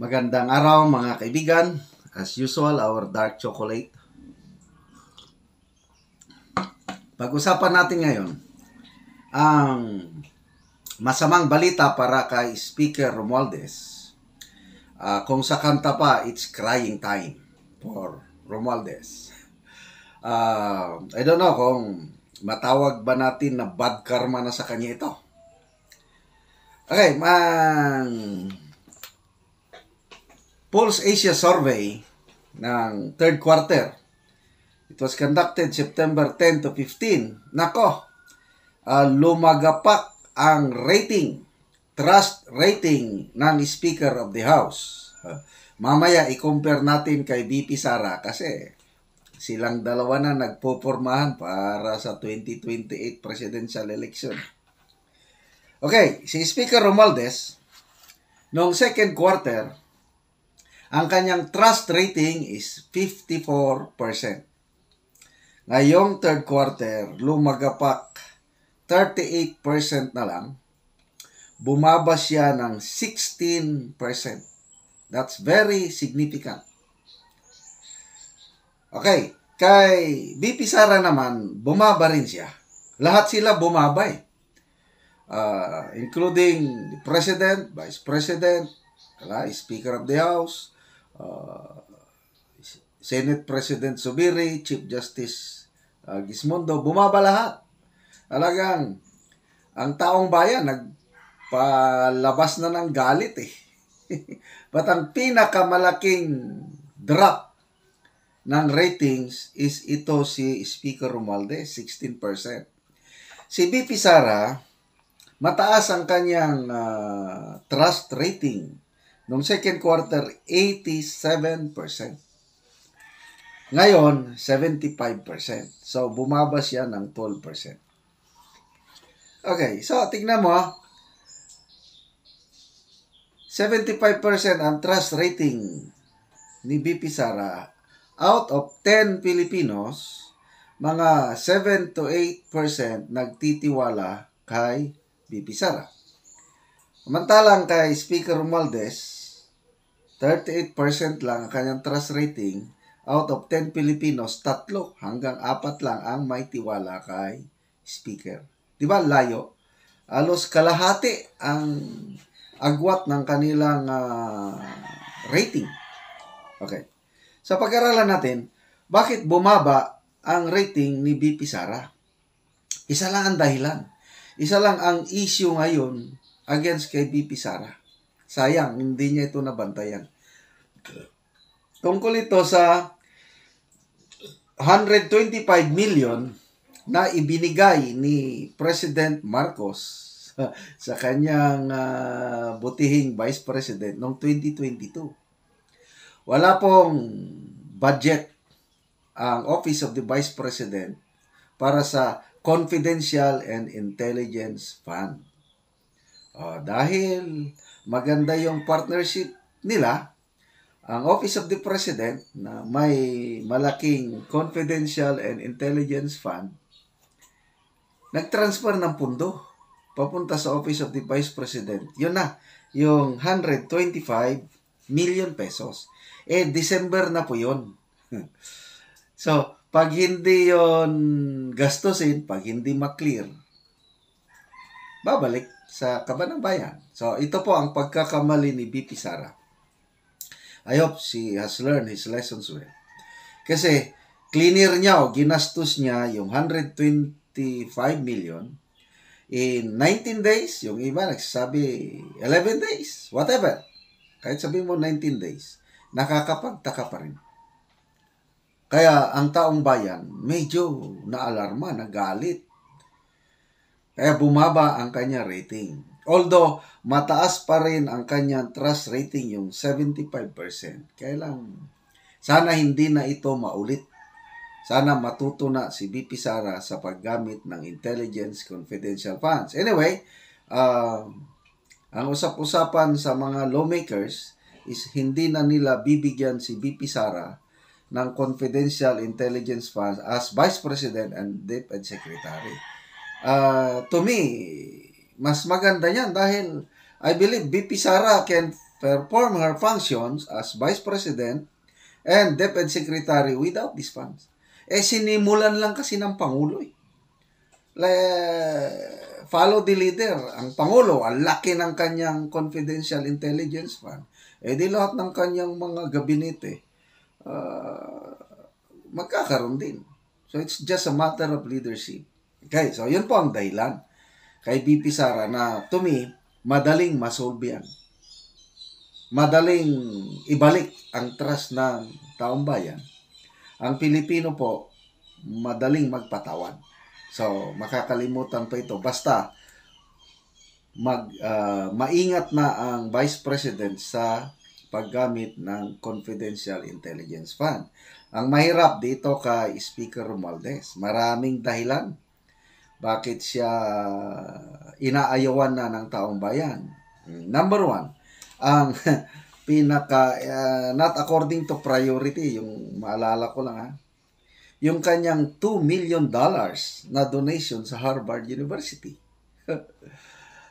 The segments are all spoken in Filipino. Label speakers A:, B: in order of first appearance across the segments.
A: Magandang araw mga kaibigan. As usual, our dark chocolate. Pag-usapan natin ngayon ang masamang balita para kay Speaker Romualdez. Kung sa kanta pa, it's crying time for Romualdez. I don't know kung matawag ba natin na bad karma na sa kanya ito. Okay, Pulse Asia Survey ng third quarter. It was conducted September 10 to 15. Nako, lumagapak ang rating, trust rating ng Speaker of the House. Mamaya i-compare natin kay VP Sara kasi silang dalawa na nagpopormahan para sa 2028 presidential election. Okay, si Speaker Romualdez, noong second quarter, ang kanyang trust rating is 54%. Ngayong third quarter, lumagapak 38% na lang. Bumaba siya ng 16%. That's very significant. Okay, kay VP Sara naman, bumaba rin siya. Lahat sila bumaba eh. Including the President, Vice President, Speaker of the House, Senate President Zubiri, Chief Justice Gismondo, bumaba lahat. Talagang ang taong bayan nagpalabas na ng galit eh. But ang pinakamalaking drop ng ratings is ito si Speaker Romualdez, 16%. Si VP Sara, mataas ang kanyang trust rating. Noong second quarter, 87%. Ngayon, 75%. So, bumaba siya ng 12%. Okay, so tingnan mo. 75% ang trust rating ni VP Sara. Out of 10 Filipinos, mga 7 to 8% nagtitiwala kay VP Sara. Samantalang kay Speaker Romualdez, 38% lang ang kanyang trust rating. Out of 10 Filipinos, 3 hanggang 4 lang ang may tiwala kay Speaker. Diba layo? Alos kalahati ang agwat ng kanilang rating. Okay. Sa pag-aralan natin, bakit bumaba ang rating ni VP Sara? Isa lang ang dahilan. Isa lang ang issue ngayon against kay VP Sara. Sayang, hindi niya ito nabantayan. Tungkol ito sa 125 million na ibinigay ni President Marcos sa kanyang butihing Vice President noong 2022. Wala pong budget ang Office of the Vice President para sa Confidential and Intelligence Fund. Dahil maganda yung partnership nila, ang Office of the President na may malaking Confidential and Intelligence Fund, nag-transfer ng pundo papunta sa Office of the Vice President. Yun na, yung 125 million pesos. December na po yun. So, pag hindi yon gastusin, pag hindi maklear, babalik sa kaban ng bayan. So, ito po ang pagkakamali ni VP Sara. I hope she has learned his lessons well. Kasi, cleaner niya o ginastos niya yung 125 million in 19 days. Yung iba nagsasabi 11 days, whatever. Kahit sabihin mo 19 days, nakakapagtaka pa rin. Kaya, ang taong bayan, medyo naalarma, nagalit. Kaya bumaba ang kanya rating. Although, mataas pa rin ang kanyang trust rating, yung 75%. Kaya lang, sana hindi na ito maulit. Sana matuto na si VP Sara sa paggamit ng Intelligence Confidential Funds. Anyway, ang usap-usapan sa mga lawmakers is hindi na nila bibigyan si VP Sara ng Confidential Intelligence Funds as Vice President and DepEd Secretary. To me, mas maganda yan dahil I believe VP Sara can perform her functions as Vice President and DepEd Secretary without these funds. Sinimulan lang kasi ng Pangulo eh. Follow the leader. Ang Pangulo, ang laki ng kanyang confidential intelligence fund. Di lahat ng kanyang mga gabinete, magkakaroon din. So, it's just a matter of leadership. Okay, so yun po ang dahilan kay BP Sara na, to me, madaling masolve yan. Madaling ibalik ang trust ng taong bayan. Ang Pilipino po, madaling magpatawad. So, makakalimutan pa ito. Basta, maingat na ang Vice President sa paggamit ng Confidential Intelligence Fund. Ang mahirap dito kay Speaker Romualdez, maraming dahilan bakit siya inaayawan na ng taong bayan. Number one, ang not according to priority, yung maalala ko lang yung kanyang $2 million na donation sa Harvard University.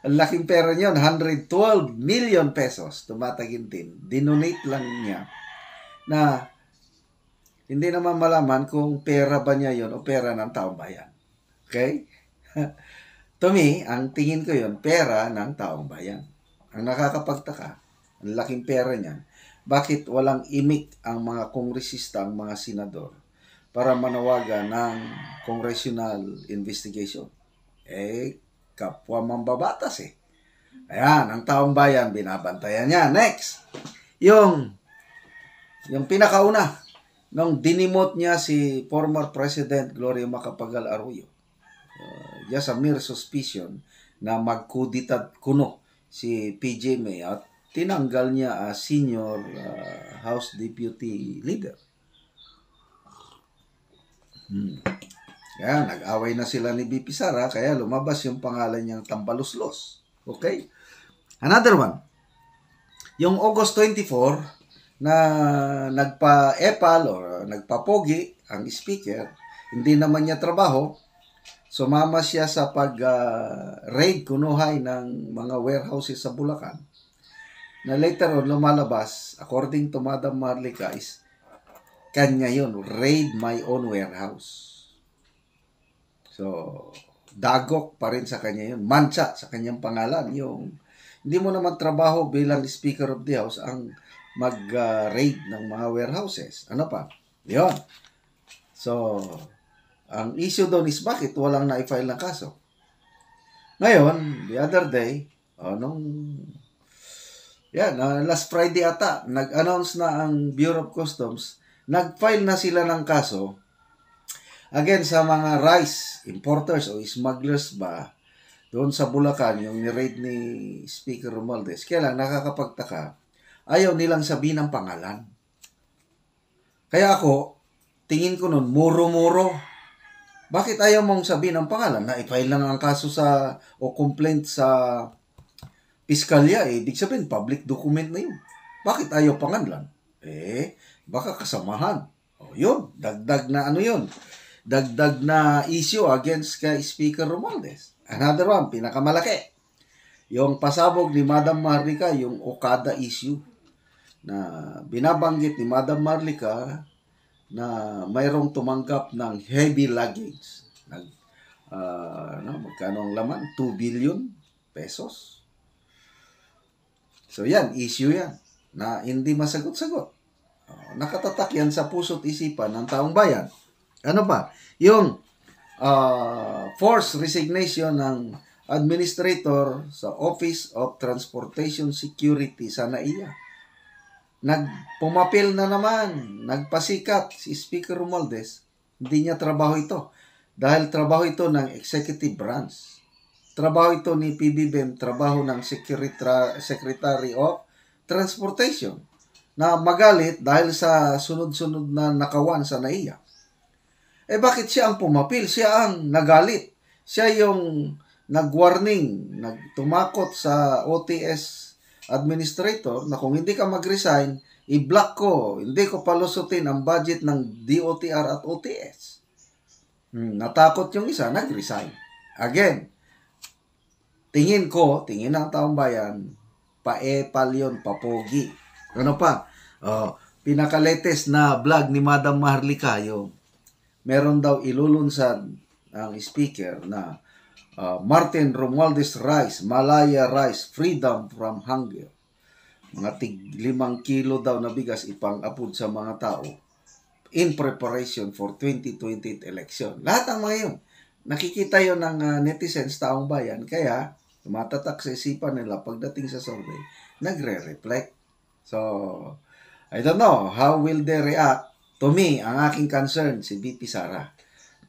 A: Ang laking pera niyon, 112 million pesos, tumatagintin. Dinonate lang niya na hindi naman malaman kung pera ba niya yon o pera ng taong bayan. Okay? To me, ang tingin ko yon, pera ng taong bayan. Ang nakakapagtaka, ang laking pera niyan, bakit walang imik ang mga kongresista, ang mga senador, para manawagan ng congressional investigation? Kapwa mambabatas eh. Ayan, ang taong bayan, binabantayan niya. Next, yung pinakauna, nung dinimot niya si former President Gloria Macapagal Arroyo. Just a mere suspicion na magkudita kuno si PJ May at tinanggal niya as senior House Deputy Leader. Kaya nag-away na sila ni BP Sara, kaya lumabas yung pangalan niyang Tambaluslos. Okay? Another one. Yung August 24 na nagpa-epal or nagpapogi ang speaker, hindi naman niya trabaho, sumama siya sa pag-raid kunuhay ng mga warehouses sa Bulacan, na later on lumalabas, according to Madam Marlica, is kanya yun, raid my own warehouse. So, dagok pa rin sa kanya yun, mancha sa kanyang pangalan, yung hindi mo naman trabaho bilang Speaker of the House ang mag-raid ng mga warehouses. Ano pa? Yun. So, ang issue doon is bakit walang na-file na kaso. Ngayon, the other day, last Friday ata, nag-announce na ang Bureau of Customs, nag-file na sila ng kaso against sa mga rice importers o smugglers ba doon sa Bulacan, yung ni-raid ni Speaker Romualdez. Kaya lang, nakakapagtaka, ayaw nilang sabihin ng pangalan. Kaya ako, tingin ko nun, muro-muro. Bakit ayaw mong sabihin ng pangalan? Na-file lang ang kaso o complaint sa piskalya, ibig sabihin, public document na yun. Bakit ayaw pangalan? Baka kasamahan. Yun, dagdag na yun. Dagdag na issue against kay Speaker Romualdez. Another one, pinakamalaki. Yung pasabog ni Madam Marlica, yung Okada issue, na binabanggit ni Madam Marlica na mayroong tumanggap ng heavy luggage. Magkano ang laman? 2 billion pesos. So yan, issue yan, na hindi masagot-sagot. Nakatatak yan sa puso't isipan ng taong bayan. Ano ba? Yung forced resignation ng administrator sa Office of Transportation Security sa NAIA. Pumapil na naman, nagpasikat si Speaker Romualdez, hindi niya trabaho ito. Dahil trabaho ito ng executive branch. Trabaho ito ni PBBM, trabaho ng Secretary of Transportation, na magalit dahil sa sunod-sunod na nakawan sa NAIA. Bakit siya ang pumapil? Siya ang nagalit. Siya yung nag-warning, nagtumakot sa OTS administrator na kung hindi ka mag-resign, i-block ko, hindi ko palusutin ang budget ng DOTR at OTS. Natakot yung isa, nag-resign. Again, tingin ng taong bayan, pa-epal yun, papogi. Ano pa? Pinaka-latest na vlog ni Madam Maharlika, yung meron daw ilulunsad ang speaker na Martin Romualdez Rice, Malaya Rice, Freedom from Hunger. Mga tig 5 kilo daw na bigas ipang-apod sa mga tao in preparation for 2028 election. Lahat ng mga yun, nakikita yun ng netizens, taong bayan, kaya tumatatak sa isipan nila pagdating sa survey, nagre-reflect. So, I don't know, how will they react? To me, ang aking concern, si VP Sara.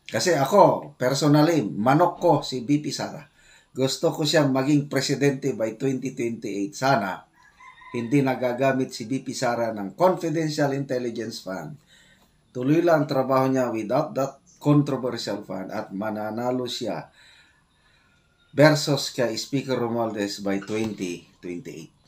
A: Kasi ako, personally, manok ko si VP Sara. Gusto ko siya maging presidente by 2028. Sana, hindi nagagamit si VP Sara ng Confidential Intelligence Fund. Tuloy lang ang trabaho niya without that controversial fund at mananalo siya versus kay Speaker Romualdez by 2028.